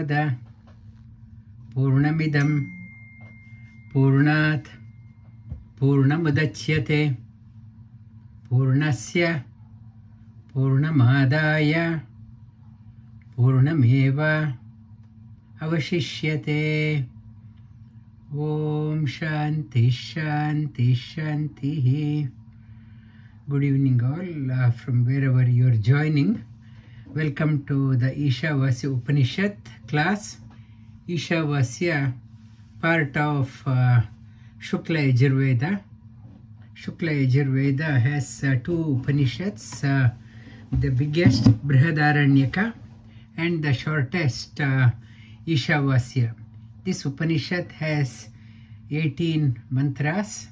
पूर्णमद पूर्णमिदं पूर्णात् पूर्णमुदच्यते पूर्णस्य पूर्णमादाय पूर्णमेव अवशिष्यते। Om Shanti Shanti Shanti. Good evening all from wherever you are joining. Welcome to the Ishavasya Upanishad class. Ishavasya, part of Shukla Yajurveda. Shukla Yajurveda has two Upanishads, the biggest Brihadaranyaka and the shortest Ishavasya. This Upanishad has 18 mantras.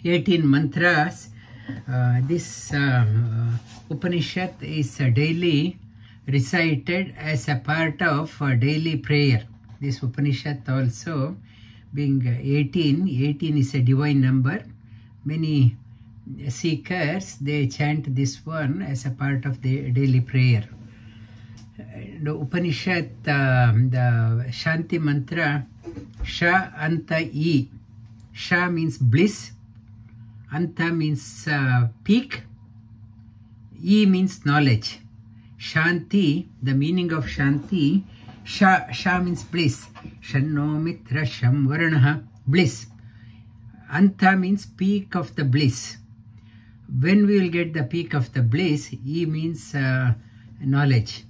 18 mantras. This Upanishad is daily recited as a part of daily prayer. This Upanishad also being 18 is a divine number. Many seekers, they chant this one as a part of the daily prayer. The Upanishad, the Shanti mantra, Sha Anta I. Sha means bliss, Anta means peak, I means knowledge. Shanti, the meaning of Shanti, Sha means bliss. Shanno mitra sham varanaha, bliss. Anta means peak of the bliss. When we will get the peak of the bliss, I means knowledge.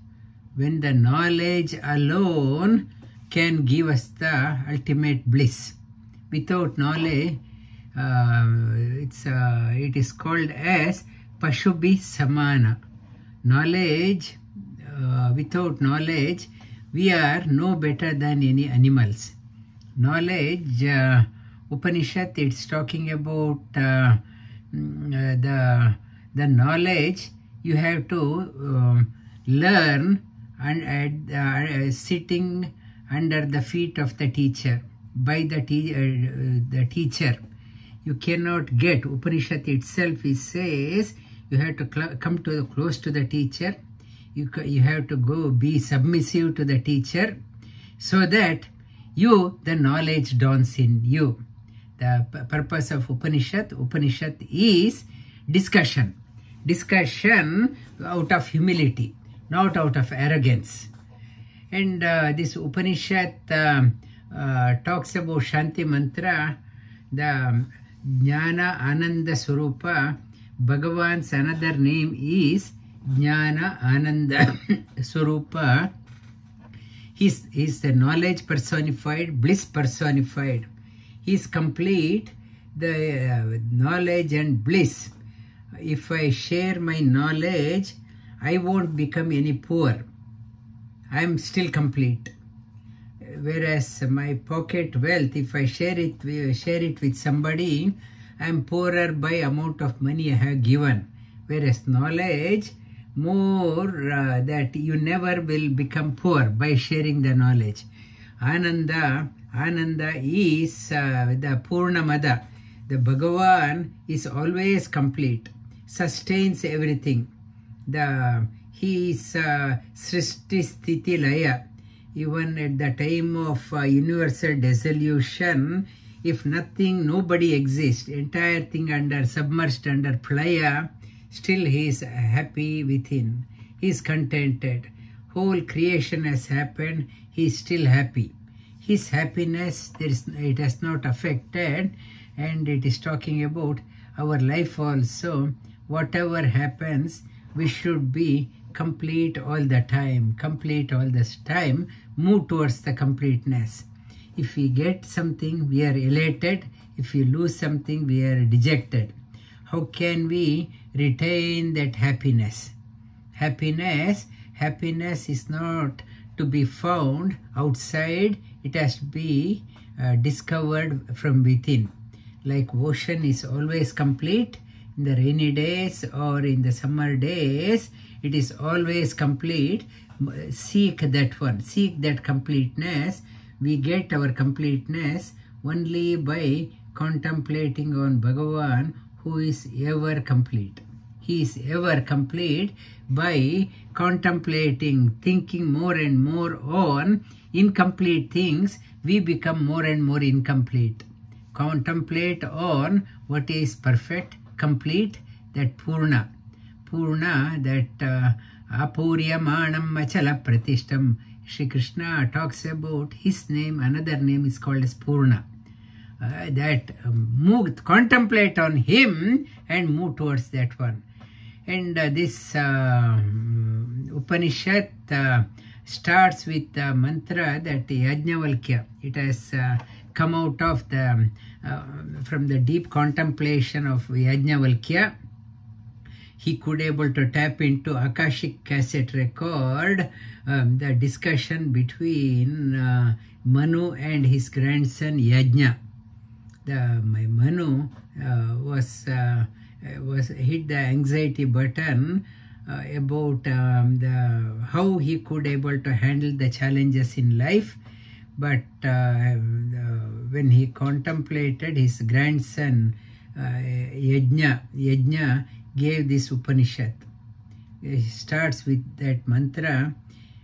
When the knowledge alone can give us the ultimate bliss. Without knowledge, it is called as Pashubhi Samana. Knowledge, without knowledge, we are no better than any animals. Knowledge, Upanishad, it's talking about the knowledge you have to learn and sitting under the feet of the teacher, by the teacher. You cannot get, Upanishad itself says, you have to come to close to the teacher. You have to go be submissive to the teacher, so that the knowledge dawns in you. The purpose of Upanishad is discussion. Discussion out of humility, not out of arrogance. And this Upanishad talks about Shanti mantra, the Jnana Ananda Swarupa. Bhagavan's another name is Jnana Ananda Swarupa. He's the knowledge personified, bliss personified. He's complete, the knowledge and bliss. If I share my knowledge, I won't become any poor. I am still complete. Whereas my pocket wealth, if I share it with somebody, I am poorer by amount of money I have given. Whereas knowledge, more that you never will become poor by sharing the knowledge. Ananda is the Purnamada. The Bhagavan is always complete, sustains everything. He is Srishti Sthiti Laya. Even at the time of universal dissolution, if nobody exists, entire thing submerged under Playa, still he is happy within. He is contented. Whole creation has happened, he is still happy. His happiness, it has not affected, and it is talking about our life also. Whatever happens, we should be complete all the time, move towards the completeness. If we get something, we are elated. If we lose something, we are dejected. How can we retain that happiness? Happiness is not to be found outside, it has to be discovered from within. Like ocean is always complete, in the rainy days or in the summer days, it is always complete. Seek that one, seek that completeness. We get our completeness only by contemplating on Bhagavan, who is ever complete. he is ever complete by contemplating, thinking more and more on incomplete things. We become more and more incomplete. Contemplate on what is perfect, complete, that Purna. Purna, that Apuryamanam Machala Pratishtam. Shri Krishna talks about his name, another name is called as Purna. Contemplate on him and move towards that one. And this Upanishad starts with the mantra that Yajnavalkya. It has come out of the from the deep contemplation of Yajnavalkya. He could able to tap into Akashic cassette record, the discussion between Manu and his grandson Yajna. Manu was hit the anxiety button about how he could able to handle the challenges in life, but when he contemplated his grandson Yajna gave this Upanishad. He starts with that mantra.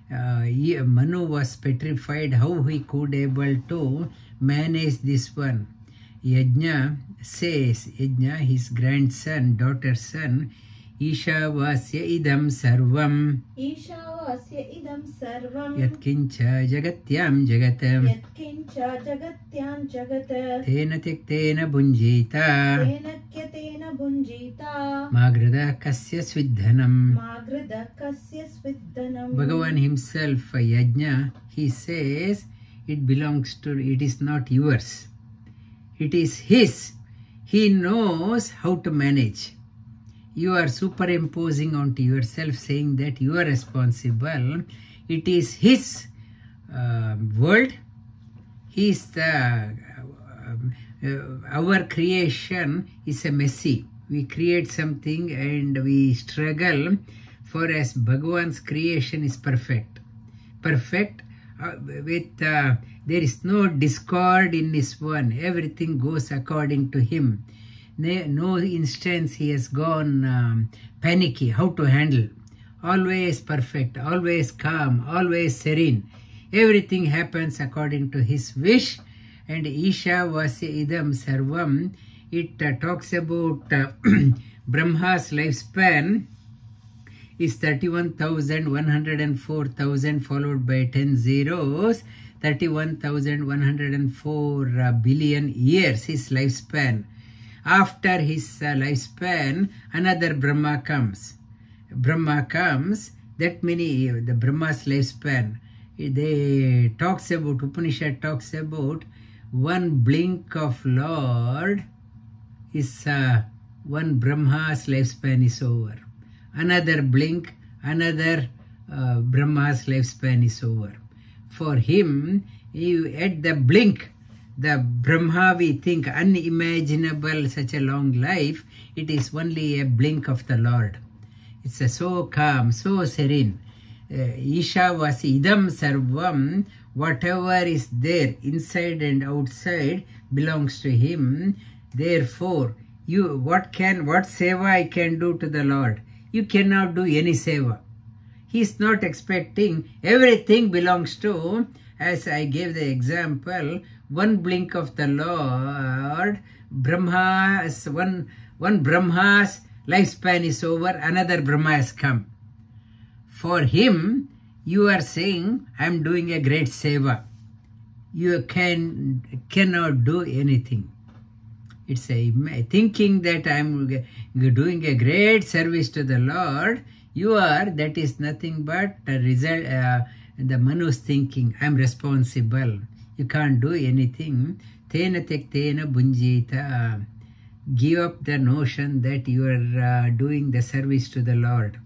Manu was petrified how he could able to manage this one. Yajna says, his grandson, daughter's son, Ishavasya idam sarvam. Ishavasya idam sarvam. Yatkincha jagatyam jagatam. Yatkincha jagatyam jagatam. Tena tektena bunjita. Tena kyatena bunjita. Magrada kasya sviddhanam. Magrada kasya sviddhanam. Bhagavan himself, Yajna, he says, it is not yours. It is his. He knows how to manage. You are superimposing onto yourself, saying that you are responsible. It is his world. He is the our creation is a messy. We create something and we struggle, for as Bhagavan's creation is perfect. Perfect with there is no discord in this one. Everything goes according to him. No instance he has gone panicky, how to handle. Always perfect, always calm, always serene. Everything happens according to his wish. And Ishavasya idam sarvam, it talks about Brahma's lifespan is 31,104,000 followed by 10 zeros. 31,104 billion years his lifespan. After his lifespan, another Brahma comes. Brahma comes, that many, the Brahma's lifespan. They talks about, Upanishad talks about one blink of Lord is one Brahma's lifespan is over. Another blink, another Brahma's lifespan is over. For him, at the blink, the Brahma we think unimaginable, such a long life, it is only a blink of the Lord. It's so calm, so serene. Ishavasi idam sarvam, whatever is there inside and outside belongs to him. Therefore, what seva I can do to the Lord? You cannot do any seva. He is not expecting, everything belongs to, as I gave the example, one blink of the Lord, Brahma's, one Brahma's lifespan is over, another Brahma has come. For him, you are saying, I am doing a great seva. You cannot do anything. It's thinking that I am doing a great service to the Lord. That is nothing but a result, the Manu's thinking, I am responsible. You can't do anything. Tena tektena bunjita. Give up the notion that you are doing the service to the Lord.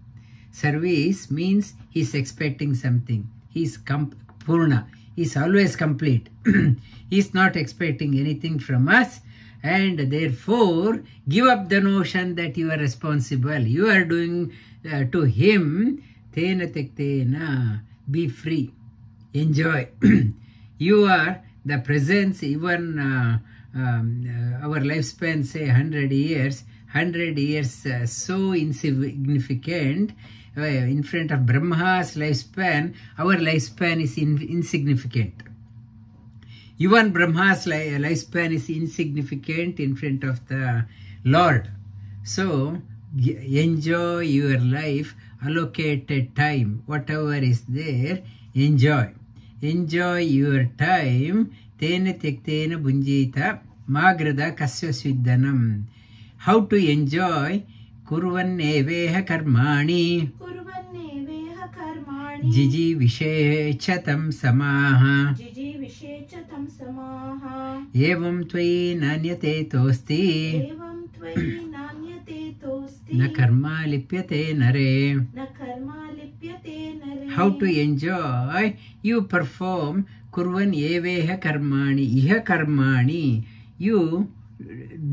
Service means he's expecting something. He's Purna. He's always complete. He's not expecting anything from us. And therefore, give up the notion that you are responsible. You are doing to him. Tena tektena. Be free. Enjoy. You are the presence, even our lifespan, say 100 years. 100 years so insignificant. In front of Brahma's lifespan, our lifespan is insignificant. Even Brahma's lifespan is insignificant in front of the Lord. So, enjoy your life, allocated time, whatever is there, enjoy. Enjoy your time. Tena tektena bunjita magrada kasya sviddanam. How to enjoy? Kurvan eveha karmani. Kurvanneveha karmani. Jiji vishechatam samaha. Jiji vishechatam samaha. Evam tvai nanyate tosti. Evam tvai nanyate tosti. Na karma lipyate nare. Na karma lipyate nare. How to enjoy? You perform kurvan eveha karmani. Iha karmani. You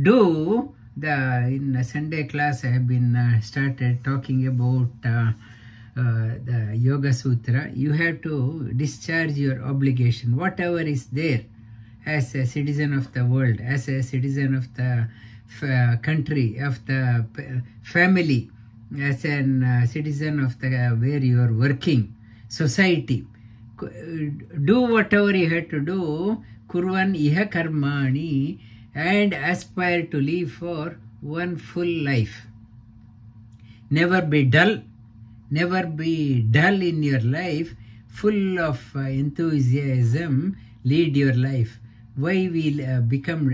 do in Sunday class I have been started talking about the Yoga Sutra. You have to discharge your obligation, whatever is there, as a citizen of the world, as a citizen of the country, of the family, as a citizen of the where you are working, society. Do whatever you have to do. Kurvan iha karmani, and aspire to live for one full life. Never be dull. Never be dull in your life. Full of enthusiasm, lead your life. Why we become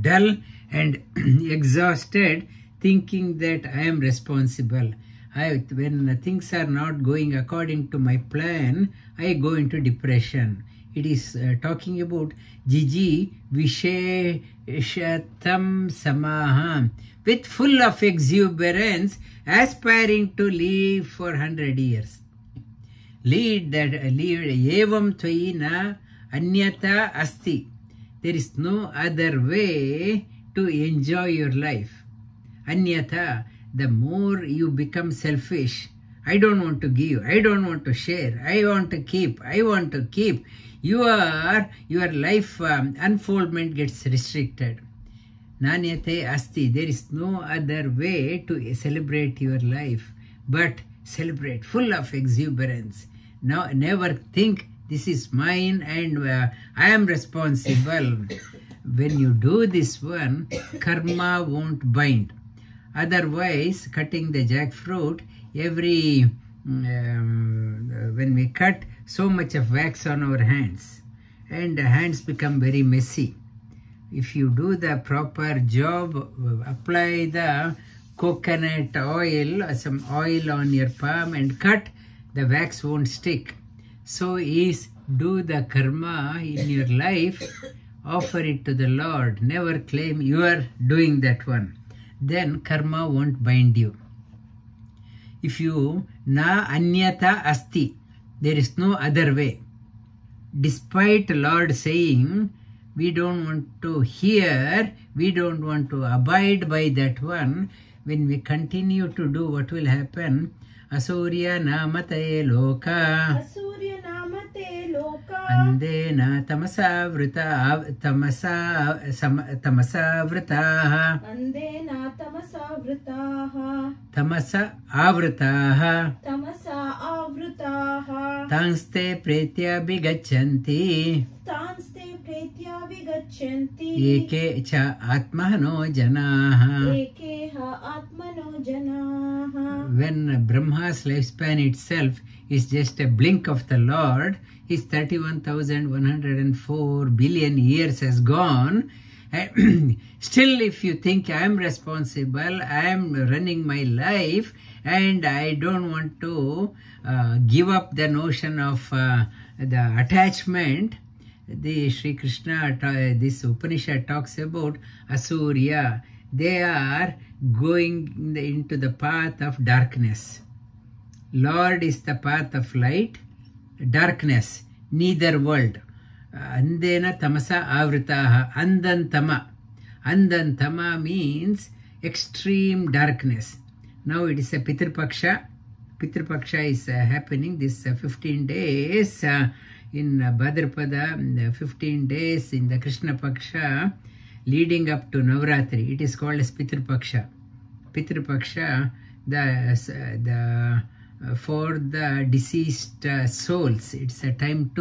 dull and exhausted, thinking that I am responsible. When things are not going according to my plan, I go into depression. It is talking about Jiji Visheshatam Samaha, with full of exuberance, aspiring to live for 100 years. Lead Evam Tvaina Anyata Asti. There is no other way to enjoy your life. Anyata, the more you become selfish, I don't want to give, I don't want to share, I want to keep. Your life unfoldment gets restricted. Nanyate asti, there is no other way to celebrate your life, but celebrate full of exuberance. Now, never think this is mine and I am responsible. When you do this one, karma won't bind. Otherwise, cutting the jackfruit, when we cut, so much of wax on our hands, and the hands become very messy. If you do the proper job, apply the coconut oil, some oil on your palm and cut, the wax won't stick. So do the karma in your life, offer it to the Lord, never claim you are doing that one. Then karma won't bind you. If you na anyata asti, there is no other way. Despite Lord saying, we don't want to hear, we don't want to abide by that one, when we continue to do, what will happen? Asurya namate loka. Asurya namate loka. Andena tamasa vritaha. Andena tamasa vritaha. Tamasa avritaha. Tamasa avritaha. Tanste pretya bigachanti. Tanste pretya vigachanti. Eke cha atmano janaha. Ekeha atmano janaha. When Brahma's lifespan itself is just a blink of the Lord, his 31,104 billion years has gone. Still, if you think I am responsible, I am running my life, and I don't want to give up the notion of the attachment, the Sri Krishna, this Upanishad talks about Asurya. They are going into the path of darkness. Lord is the path of light, darkness, neither world. Andena tamasa avritaha, andantama. Andantama means extreme darkness. Now it is a Pitrupaksha. Pitrupaksha is happening this 15 days in Bhadrapada, 15 days in the Krishna Paksha. leading up to Navratri. It is called as Pitrupaksha. Pitrupaksha, for the deceased souls. It's a time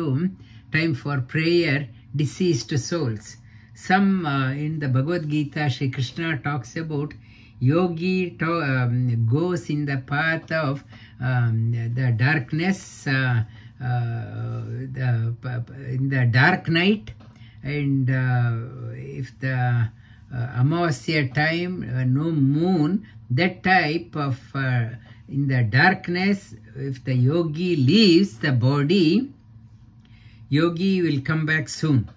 for prayer, deceased souls. Some in the Bhagavad Gita, Shri Krishna talks about yogi goes in the path of the darkness, in the dark night, and if the Amavasya time, no moon, that type of in the darkness, if the yogi leaves the body, yogi will come back soon.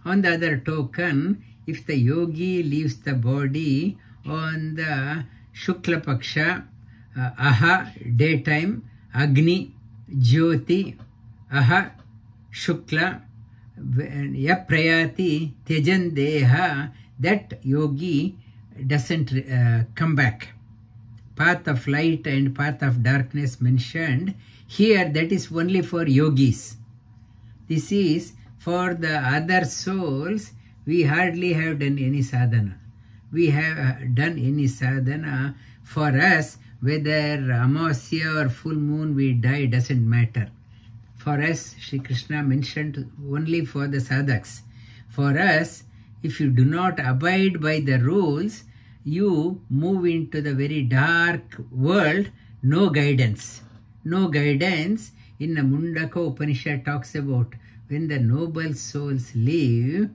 On the other token, if the yogi leaves the body on the Shukla Paksha, Aha, daytime, Agni, Jyoti, Aha, Shukla, Yaprayati, Tejan Deha, that yogi doesn't come back. Path of light and path of darkness mentioned here, that is only for yogis. This is for the other souls. We hardly have done any sadhana. We have done any sadhana. For us, whether Amavasya or full moon we die doesn't matter. For us, Shri Krishna mentioned only for the sadhaks. For us, if you do not abide by the rules, you move into the very dark world, no guidance. No guidance. In the Mundaka Upanishad talks about when the noble souls leave,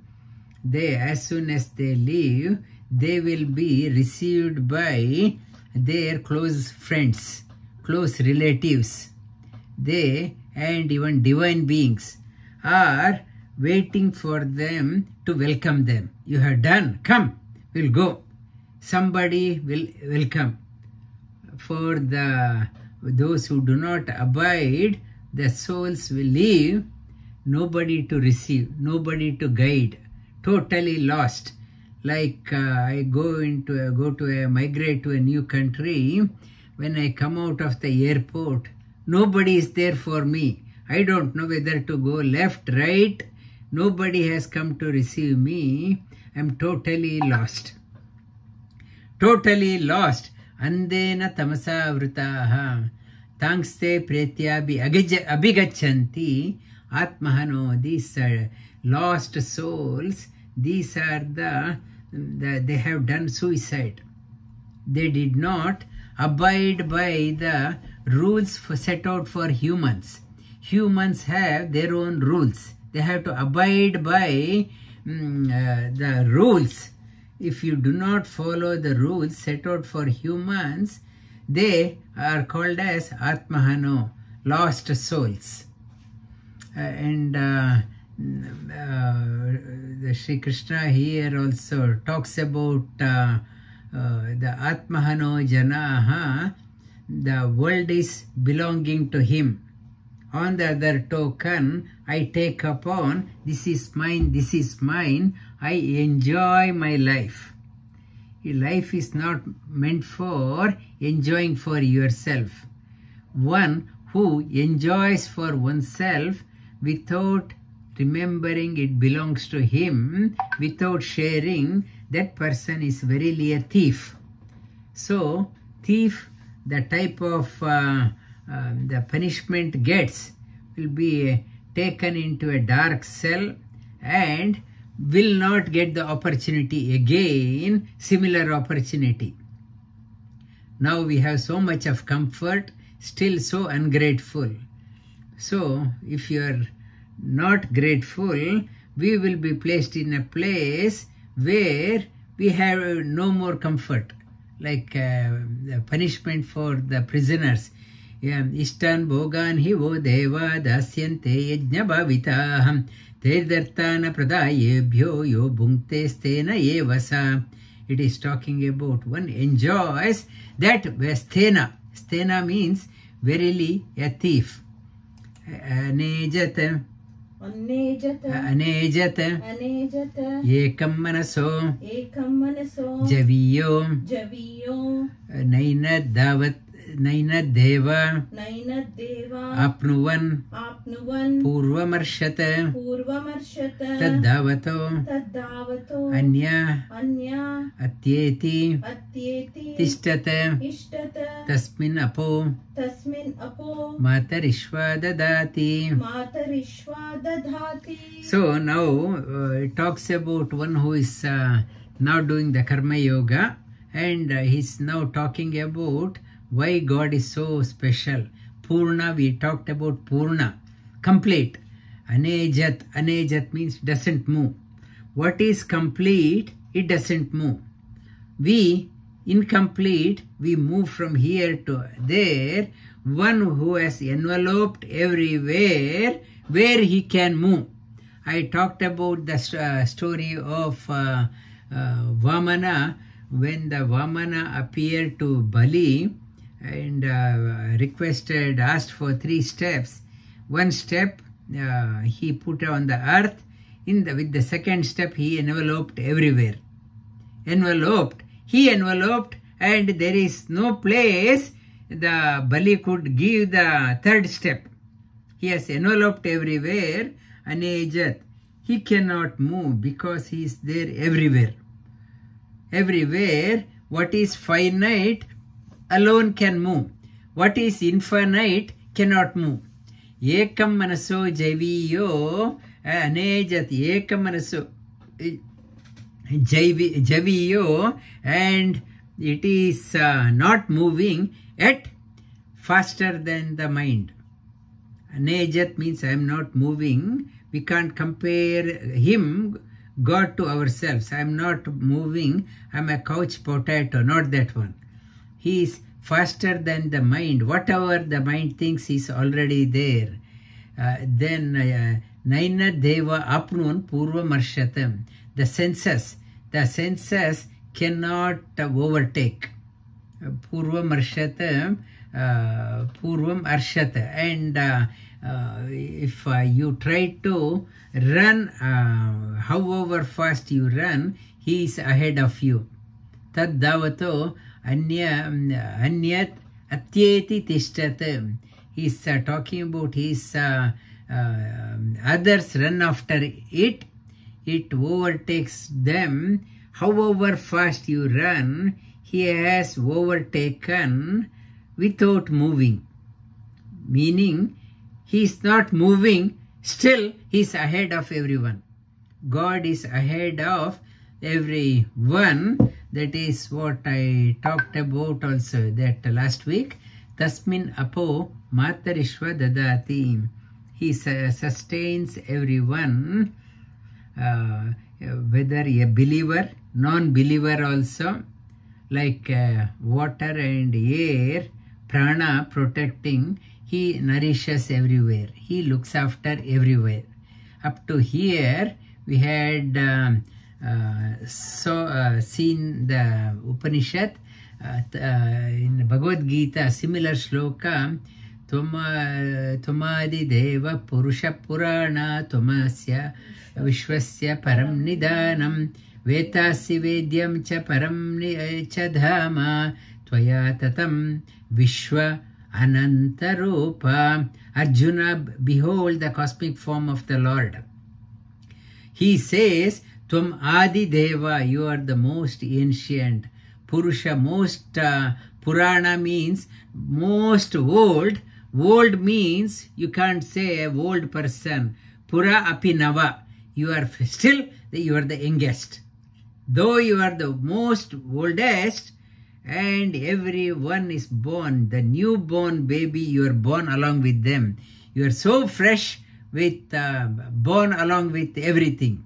as soon as they leave, they will be received by their close friends, close relatives. They and even divine beings are waiting for them to welcome them. You have done, come, we'll go. Somebody will welcome. For those who do not abide, the souls will leave, nobody to receive, nobody to guide, totally lost. Like I migrate to a new country. When I come out of the airport, nobody is there for me. I don't know whether to go left, right. Nobody has come to receive me. I'm totally lost. Totally lost. Andena tamasa vrutaha. Tangste pretyabhi abhigachanti atmahano. These are lost souls. These are they have done suicide. They did not abide by the rules set out for humans. Humans have their own rules. They have to abide by the rules. If you do not follow the rules set out for humans, they are called as Atmahano, lost souls. The Sri Krishna here also talks about the Atmahano Janaha. The world is belonging to him. On the other token, I take upon, this is mine, I enjoy my life. Life is not meant for enjoying for yourself. One who enjoys for oneself without remembering it belongs to him, without sharing, that person is verily a thief. So, thief, the type of the punishment gets will be taken into a dark cell and will not get the opportunity again, similar opportunity. Now we have so much of comfort, still so ungrateful. So if you are not grateful, we will be placed in a place where we have no more comfort, like the punishment for the prisoners. Ishtan bhogan hi vo deva dasyante yajna bhavitaham tedartana pradayebhyo yo bhunkte stena yevasa. It is talking about one enjoys that stena. Stena means verily a thief. Anejata. Ekam manaso. Javiyo. Naina davat Nainadeva Nainadeva Apnuvan Apnuvan Purvamarshata Purvamarshata Taddavato Taddavato Anya Anya Atyeti Atyeti Tishtata Ishtata Tasmin Apo Tasmin Apo Matarishva Dadati. Matarishva Dadhati. So now it talks about one who is now doing the Karma Yoga, and he's now talking about why God is so special. Purna, we talked about Purna, complete. Anejat, Anejat means doesn't move. What is complete? It doesn't move. We, incomplete, we move from here to there. One who has enveloped everywhere where he can move. I talked about the story of Vamana, when the Vamana appeared to Bali and asked for 3 steps. One step he put on the earth. With the second step he enveloped everywhere. He enveloped, and there is no place the Bali could give the 3rd step. He has enveloped everywhere. Anejat, he cannot move because he is there everywhere. Everywhere, what is finite alone can move. What is infinite cannot move. Ekam manaso javiyo anejat, ekam manaso javiyo, and it is not moving, yet faster than the mind. Anejat means I am not moving. We can't compare him, God, to ourselves. I am not moving. I am a couch potato, not that one. He is faster than the mind. Whatever the mind thinks is already there. Then Naina Deva Apnun Purva Marshatam. The senses cannot overtake. Purva Marshatam, Purvam Arshata. And if you try to run, however fast you run, he is ahead of you. Tad davato anyat atyeti tishtat. He is talking about his others run after it. It overtakes them. However fast you run, he has overtaken without moving. Meaning, he is not moving, still he is ahead of everyone. God is ahead of everyone. That is what I talked about also that last week. Tasmin apo matarishva dadati. He sustains everyone, whether a believer, non-believer also, like water and air, prana protecting. He nourishes everywhere. He looks after everywhere. Up to here, we had seen the Upanishad in Bhagavad Gita, similar shloka. Tumadi Deva Purusha Purana Tumasya Vishwasya Param Nidanam Vetasi Vedyam Cha Param Cha Dhama Tvaya Tatam Vishwa Anantarupa. Arjuna, behold the cosmic form of the Lord. He says, Tum Adi Deva, you are the most ancient. Purusha, most, Purana means most old. Old means you can't say a old person. Pura api nava, you are still, you are the youngest. Though you are the most oldest, and everyone is born, the newborn baby, you are born along with them. You are so fresh with, born along with everything.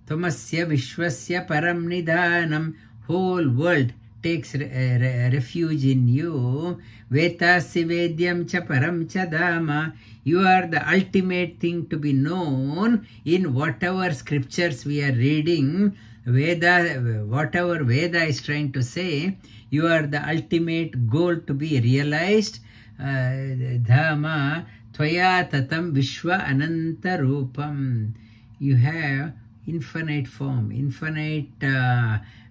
Tamasya Vishwasya Param Nidanam, whole world takes refuge in you. Vetasi Vedyam Cha Param Cha Dhamma, you are the ultimate thing to be known in whatever scriptures we are reading. Veda, whatever Veda is trying to say, you are the ultimate goal to be realized. Dhamma Tvaya Tatam Vishwa Ananta Rupam. You have infinite form, infinite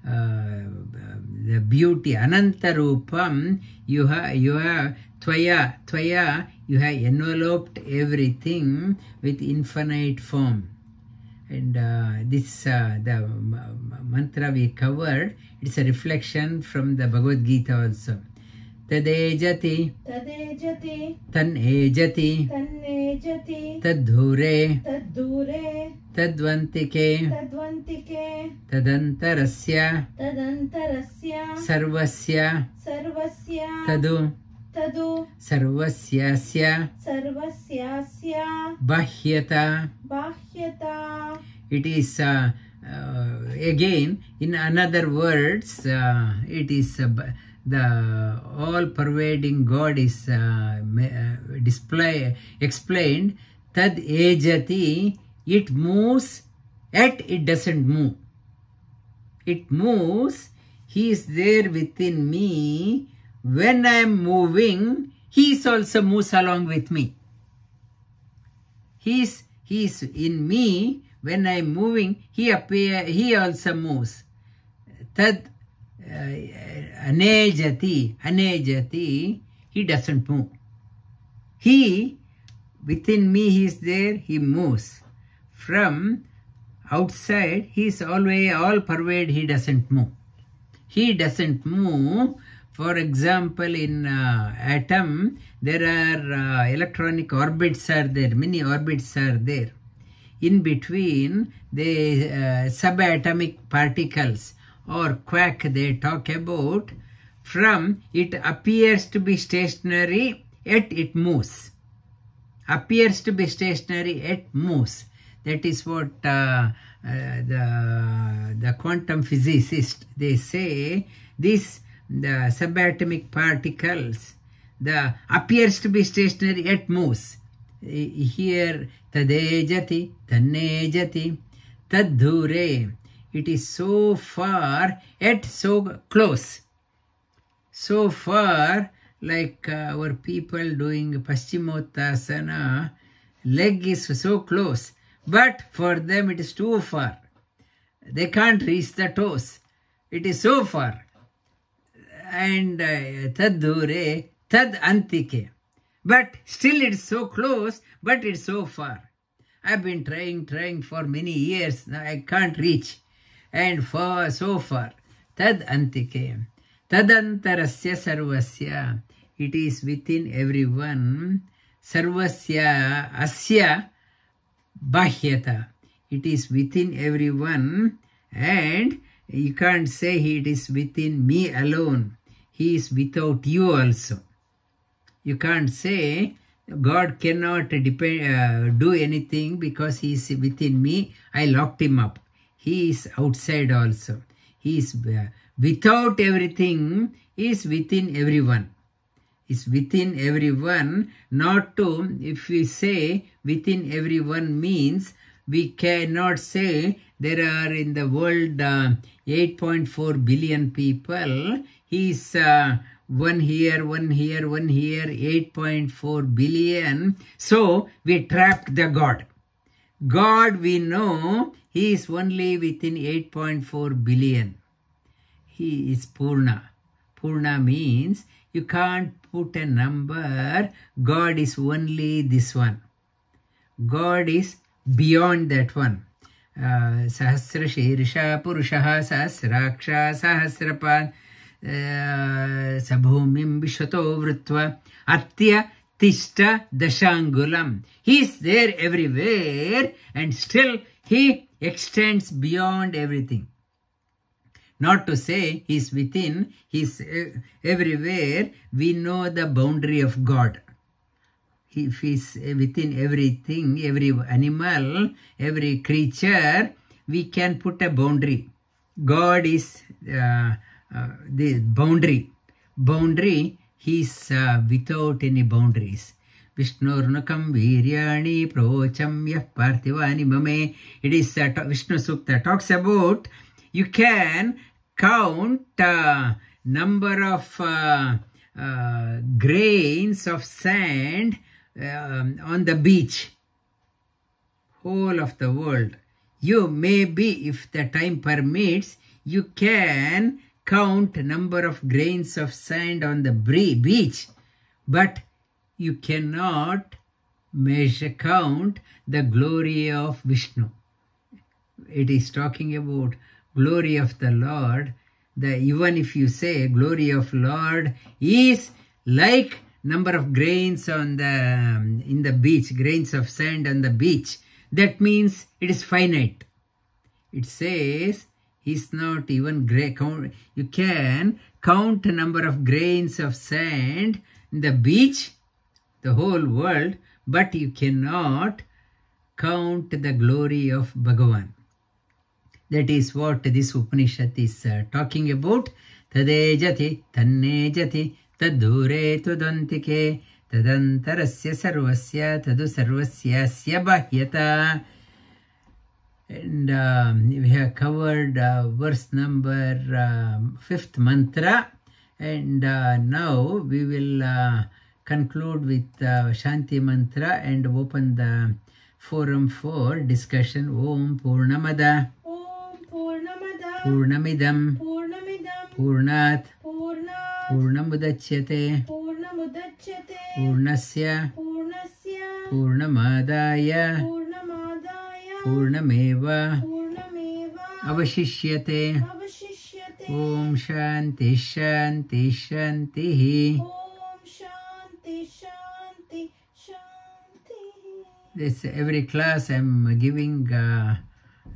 the beauty, Ananta Rupam, you have Tvaya, you have enveloped everything with infinite form. And this, the mantra we covered, it's a reflection from the Bhagavad Gita also. Tadejati, Tadejati, Tanejati, Tannejati, Tadhure, Taddure, Tadvantike, Tadvantike, Tadantarasya, Tadantarasya, Sarvasya, Sarvasya, Tadu, Tadu, Sarvasyasya, Sarvasyasya, Bahyata. Bahyata. It is again, in another words, it is the all-pervading God is explained. Tad ejati, it moves, yet it doesn't move. It moves, He is there within me. When I am moving, He also moves along with me. He is in me. When I am moving, He also moves. Tad anejati, He doesn't move. He, within me, He is there, He moves. From outside, He is always all-pervade, He doesn't move. He doesn't move. For example, in atom, there are electronic orbits are there, many orbits are there. In between, the subatomic particles or quark they talk about, from it appears to be stationary, yet it moves. Appears to be stationary, yet moves. That is what the quantum physicists, they say, this, the subatomic particles, the appears to be stationary, yet moves. Here, tadejati, tannejati, taddhure. It is so far, yet so close. So far, like our people doing Paschimottanasana, leg is so close. But for them it is too far. They can't reach the toes. It is so far. And taddhure, tad antike. But still it's so close, but it's so far. I've been trying for many years. Now I can't reach. And so far. Tad antike. Tadantarasya sarvasya. It is within everyone. Sarvasya asya bahyata. It is within everyone. And you can't say it is within me alone. He is without you also. You can't say God cannot do anything because He is within me. I locked Him up. He is outside also. He is without everything. He is within everyone. Is within everyone. Not to, if we say within everyone means, we cannot say there are in the world 8.4 billion people. He is one here, 8.4 billion. So we trapped the God. God, we know, He is only within 8.4 billion. He is Purna. Purna means you can't put a number. God is only this one. God is beyond that one. Sahasra Shirsha Purushaha Sahasraksha Sahasrapad Sabhumim Vishwato Vrutva Atya Tishta Dashangulam. He is there everywhere and still He extends beyond everything. Not to say He is within, He is everywhere. We know the boundary of God. If He is within everything, every animal, every creature, we can put a boundary. God is the boundary. Boundary, He is without any boundaries. Vishnurnukam viryani procham yah parthivani mame. It is Vishnu Sukta talks about you can count number of grains of sand on the beach. Whole of the world. You may be, if the time permits, you can count number of grains of sand on the beach, but you cannot count the glory of Vishnu. It is talking about glory of the Lord. Even if you say glory of Lord is like number of grains on in the beach, grains of sand on the beach, that means it is finite. It says he's not even count. You can count the number of grains of sand in the beach, the whole world, but you cannot count the glory of Bhagavan. That is what this Upanishad is talking about. Tadejati, tannejati, tadure tudantike, tadantarasya sarvasya, tadu sarvasyasya bahyata. And we have covered verse number 5th mantra. And now we will conclude with Shanti mantra and open the forum for discussion. Om Purnamada. Purnamidam Purnat Purnamudachyate Purnasya Purnamadaya Purnameva Avashishyate. Om Shanti Shanti Shanti. This every class I'm giving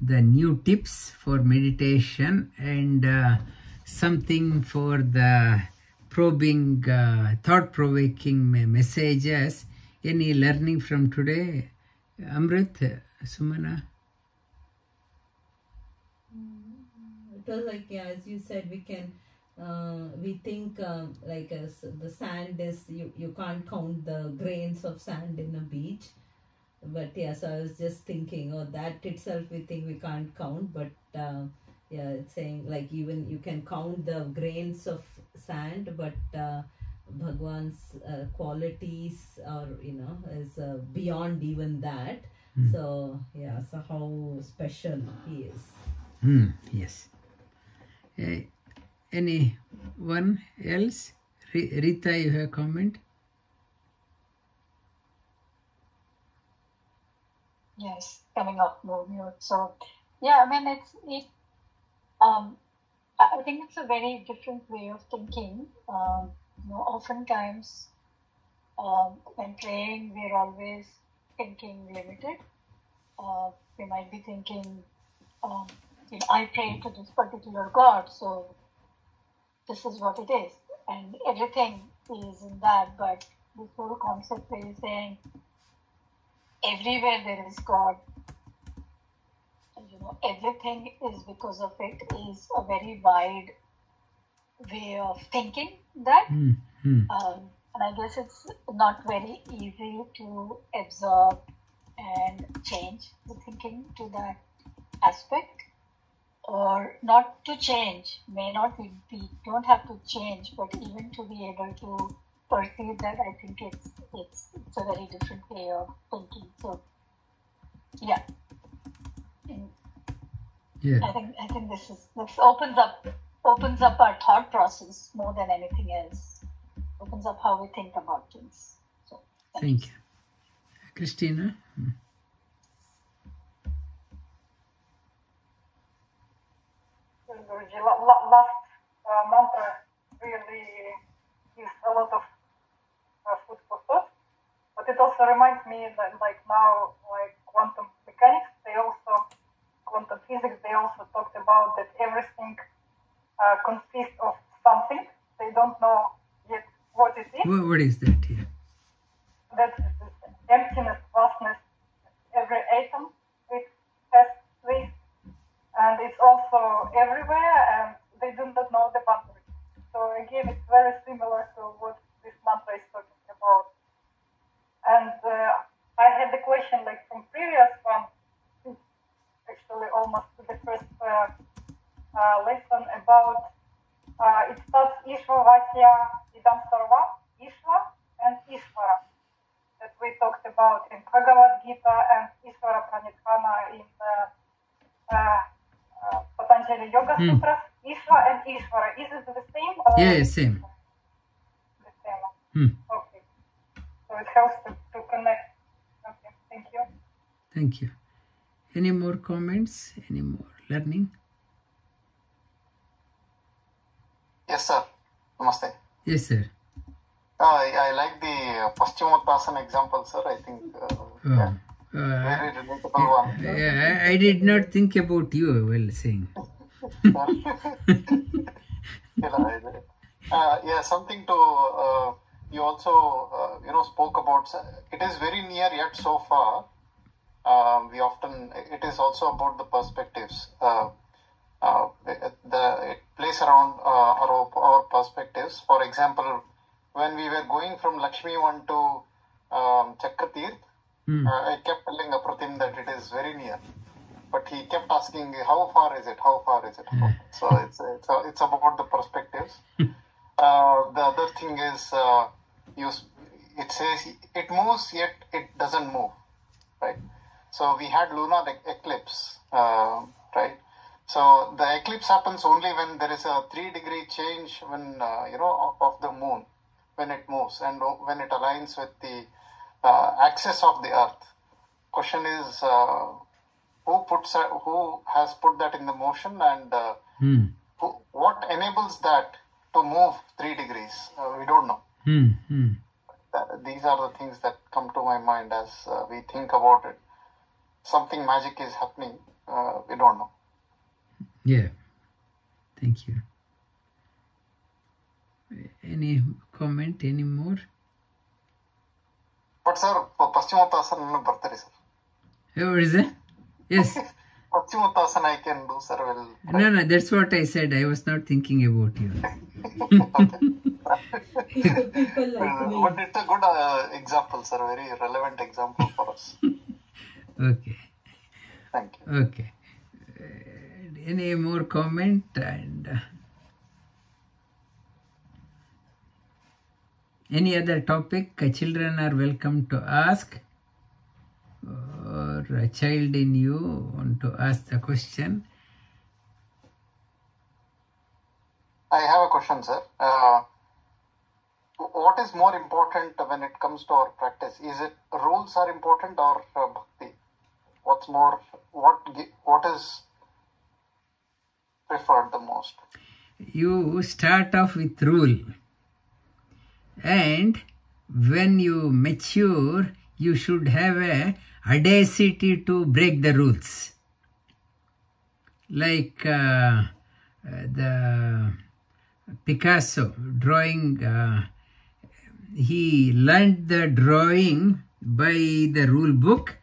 the new tips for meditation and something for the probing, thought-provoking messages. Any learning from today? Amrit, Sumana? It was like, yeah, as you said, we can, we think like the sand is, you can't count the grains of sand in a beach. But yeah, so I was just thinking, oh, that itself we think we can't count, but yeah, it's saying like even you can count the grains of sand, but Bhagwan's qualities are, is beyond even that. So yeah, so how special he is. Yes. Anyone else? Rita, you have a comment? Yes, coming off mute. So, yeah, I mean, I think it's a very different way of thinking. Oftentimes, when praying, we're always thinking limited. We might be thinking, I pray to this particular God, so this is what it is. And everything is in that, but this whole concept where you're saying, everywhere there is God, everything is because of it, is a very wide way of thinking that. And I guess it's not very easy to absorb and change the thinking to that aspect, or not to change. May not we don't have to change, but even to be able to perceive that, I think it's a very different way of thinking. So yeah, I think this opens up our thought process more than anything else. Opens up how we think about things. So thank you. Christina. Last mantra really gives a lot of food for thought, but it also reminds me that like quantum mechanics, quantum physics, they also talked about that everything consists of something. They don't know yet what it is. What is that here? That's emptiness, vastness. Every atom it has this, and it's also everywhere, and they do not know the boundaries. So again, it's very similar to what this mantra is talking about. And I had the question from previous one, actually almost to the first lesson about it starts Ishva Vasya Idam Sarva, Ishva and Ishvara, that we talked about in Bhagavad Gita, and Ishvara Pranidhana in Patanjali Yoga Sutras, Ishva and Ishvara. Is it the same? Or Yeah, same. The same. Okay. So it helps to connect. Okay, thank you. Thank you. Any more comments? Any more learning? Yes, sir. Namaste. Yes, sir. I like the Paschimottanasana example, sir. I think very relatable one. I did not think about you while saying. Yeah, something to you also spoke about. It is very near yet so far. It is also about the perspectives. It plays around our perspectives. For example, when we were going from Lakshmi 1 to Chakratirth, I kept telling Apratim that it is very near. But he kept asking, how far is it? How far is it? So it's about the perspectives. The other thing is, it says it moves yet it doesn't move, right? So we had lunar eclipse, right? So the eclipse happens only when there is a 3-degree change when of the moon, when it moves and when it aligns with the axis of the earth. Question is, who has put that in the motion, and what enables that to move 3 degrees? We don't know. These are the things that come to my mind as we think about it. Something magic is happening. We don't know. Yeah. Thank you. Any comment? Any more? But sir, Paschimottanasana bartari sir. What is that? Yes. Paschimottanasana I can do, sir. No, that's what I said. I was not thinking about you. People like me. But it's a good example, sir. Very relevant example for us. Okay. Thank you. Okay. Any more comment? And any other topic children are welcome to ask, or a child in you want to ask the question? I have a question, sir. What is more important when it comes to our practice? Is it rules are important or bhakti? What's more? What is preferred the most? You start off with rule, and when you mature, you should have a audacity to break the rules. Like the Picasso drawing, he learned the drawing by the rule book,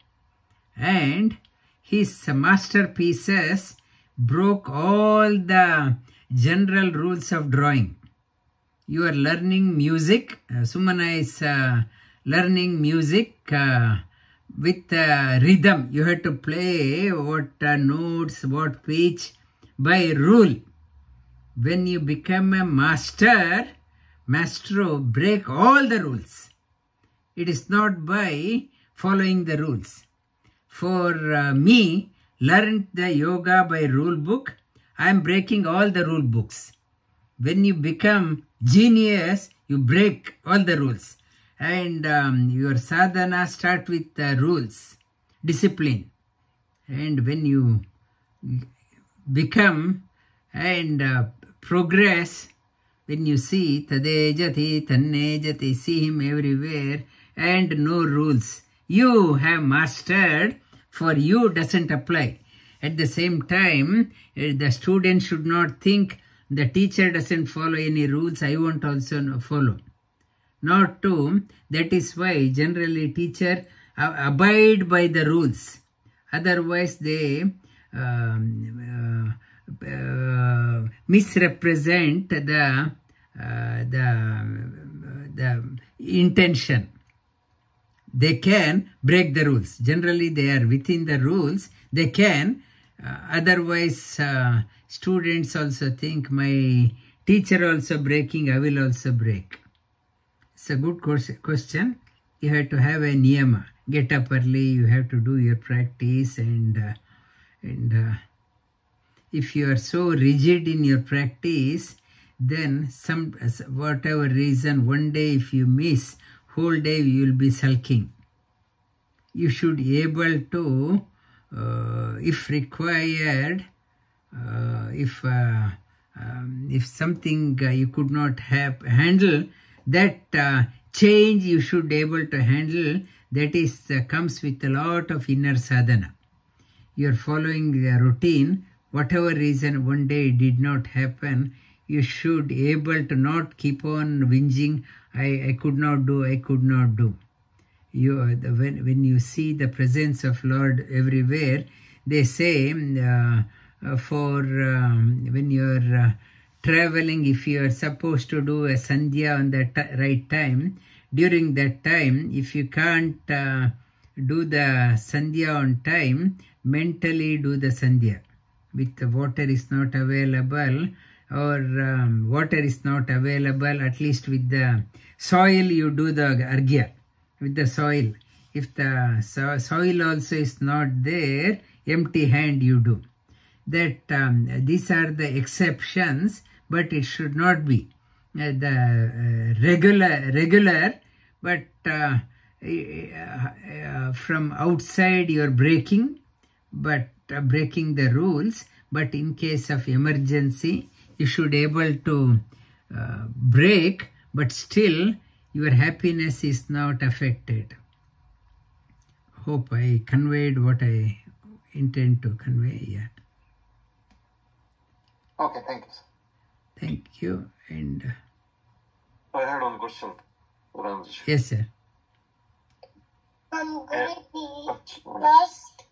and his masterpieces broke all the general rules of drawing. You are learning music. Sumana is learning music with rhythm. You have to play what notes, what pitch by rule. When you become a maestro, break all the rules. It is not by following the rules. For me, learned the yoga by rule book. I am breaking all the rule books. When you become genius, you break all the rules. And your sadhana start with rules, discipline. And when you become and progress, when you see tade jati, tanne jati, see him everywhere and no rules, you have mastered. For you doesn't apply. At the same time, the student should not think the teacher doesn't follow any rules, I won't also follow. Not to. That is why generally teacher abide by the rules. Otherwise they misrepresent the intention. They can break the rules. Generally, they are within the rules. They can. Otherwise, students also think my teacher also breaking, I will also break. It's a good question. You have to have a niyama. Get up early. You have to do your practice, and If you are so rigid in your practice, then whatever reason, one day if you miss, whole day you will be sulking. You should be able to, if required, if something you could not handle, that change you should be able to handle. That is comes with a lot of inner sadhana. You are following the routine. Whatever reason one day it did not happen, you should be able to not keep on whinging. I could not do. I could not do. When you see the presence of Lord everywhere, they say when you are traveling, if you are supposed to do a sandhya on the right time, during that time, if you can't do the sandhya on time, mentally do the sandhya. With the water is not available, or water is not available, at least with the soil you do the arghya. With the soil. If the soil also is not there, empty hand you do. That these are the exceptions, but it should not be the regular. But from outside you are breaking, but breaking the rules. But in case of emergency, you should be able to break, but still your happiness is not affected. Hope I conveyed what I intend to convey. Yeah. Okay, thank you, sir. Thank you. And I had one question. yes, sir. I'm going to be last.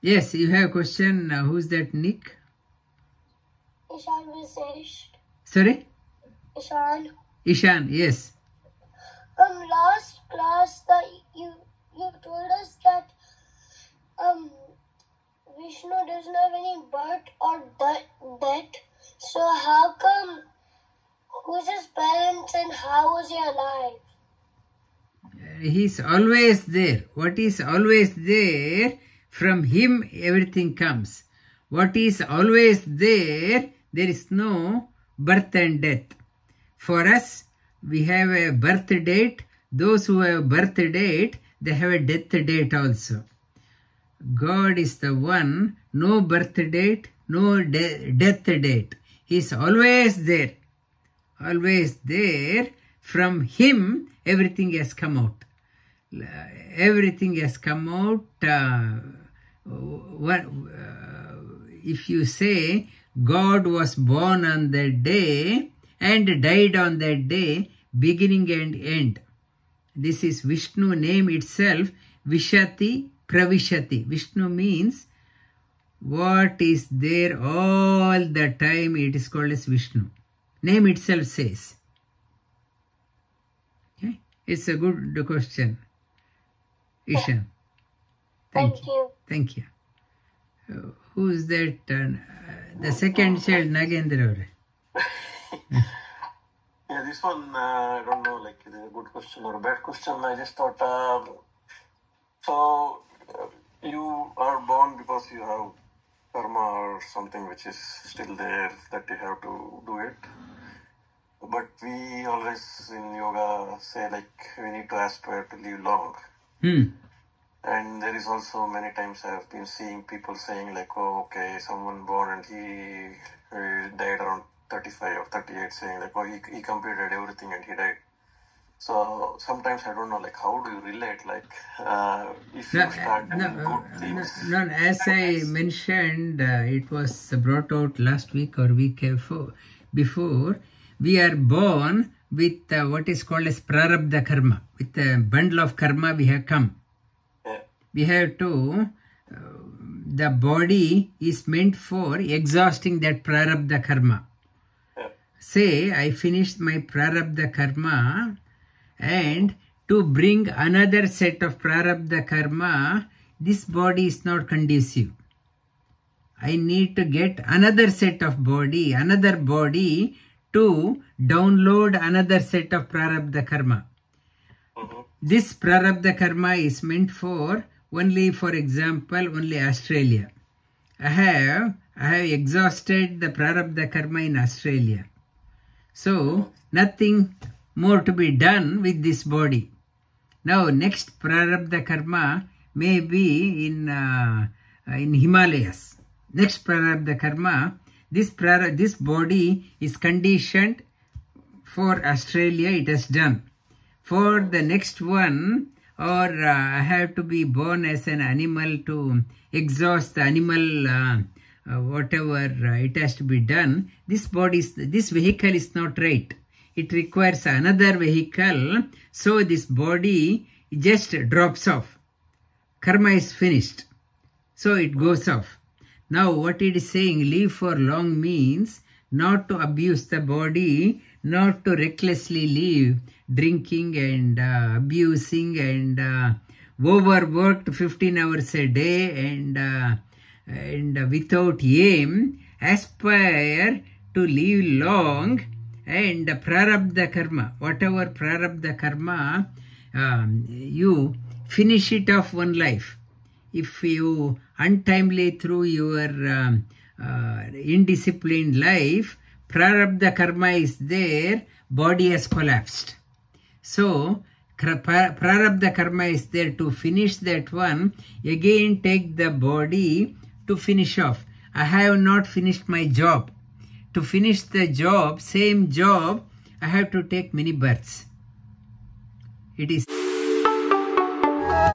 Yes, you have a question. Who's that, Nick? Ishan Visesh. Sorry? Ishan, yes. Last class that you told us that Vishnu doesn't have any birth or death. So how come, who's his parents and how was he alive? He's always there. What is always there, from him everything comes. What is always there, there is no birth and death. For us, we have a birth date. Those who have birth date, they have a death date also. God is the one, no birth date, no death date. He is always there. Always there. From him, everything has come out. Everything has come out. If you say God was born on that day and died on that day, beginning and end. This is Vishnu name itself, Vishati Pravishati. Vishnu means what is there all the time, it is called as Vishnu. Name itself says. Okay? It's a good question. Ishan. Thank you. Thank you. Who is that? The second child, Nagendra. Yeah, this one, I don't know, like, is it a good question or a bad question. I just thought, you are born because you have karma or something which is still there that you have to do it. But we always in yoga say, like, we need to aspire to live long. And there is also many times I have been seeing people saying, like, oh, okay, someone born and he died around 35 or 38, saying like, oh, he completed everything and he died. So sometimes I don't know, like, how do you relate, like, if you start doing good things? No, as I mentioned, it was brought out last week or week before, we are born with what is called as prarabdha karma. With a bundle of karma we have come. Yeah. We have to, the body is meant for exhausting that prarabdha karma. Say, I finished my prarabdha karma, and to bring another set of prarabdha karma, this body is not conducive. I need to get another set of body, another body to download another set of prarabdha karma. This prarabdha karma is meant for only, for example, only Australia. I I have exhausted the prarabdha karma in Australia. So, nothing more to be done with this body. Now, next prarabdha karma may be in Himalayas. Next prarabdha karma, this body is conditioned for Australia, it has done. For the next one, or I have to be born as an animal to exhaust the animal whatever it has to be done. This vehicle is not right. It requires another vehicle, so this body just drops off. Karma is finished, so it goes off. Now what it is saying, live for long means not to abuse the body, not to recklessly live, drinking and abusing and overworked 15 hours a day and without aim. Aspire to live long, and prarabdha karma, whatever prarabdha karma, you finish it off one life. If you untimely through your indisciplined life, prarabdha karma is there, body has collapsed. So, prarabdha karma is there to finish that one, again take the body to finish off. I have not finished my job. To finish the job, same job, I have to take many births. It is